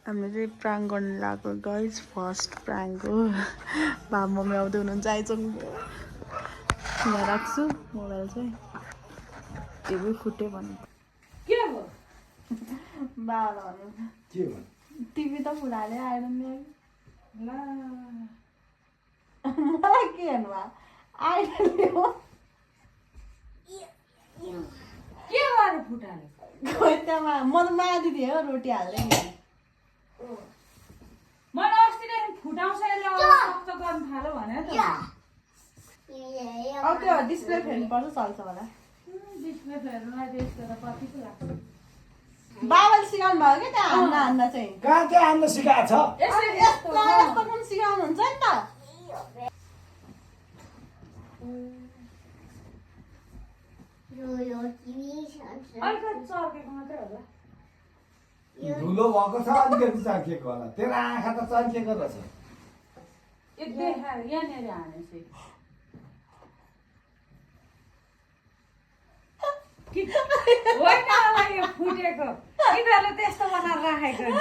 हामीले चाहिँ प्राङ गर्न लागेको गाइज फर्स्ट प्राङ हो बाबा मम्मी आउँदै हुनुहुन्छ आइजौँ यहाँ राख्छु मोबाइल चाहिँ टिभी फुट्यो भन्नु के हो बाबालाई भन्नु के हो टिभी त फुलाले आएर नि ल मलाई के हेर्नु आइरहने हो के गर्नु फुटाले खोइ त्यहाँ म त माया दिदी हो रोटी हाल्दै नि मैले अस्तिदेखि फुटाउँछ यसले सख्त गर्नु थाल्यो भने त अब त्यो डिस्प्ले फेर्नुपर्छ चल्छ होला डिस्प्ले फेर्नुलाई त्यस्तो त कति पो लाग्छ बाबाले सिकाउनु भयो कि त्यहाँ हान्न हान्न चाहिँ कहाँ त्यो हान्न सिकाएको छ यस्तो यस्तो पनि सिकाउनुहुन्छ नि त अलिकति चर्केको मात्रै होला धुलो भएको छ अलिकति चर्किएको होला तेरो आँखा त चर्किएको रहेछ एक देखाएर यहाँनिर हानेछु होइन होला यो फुटेको किनीहरूले त्यस्तो बनाएर राखेको नि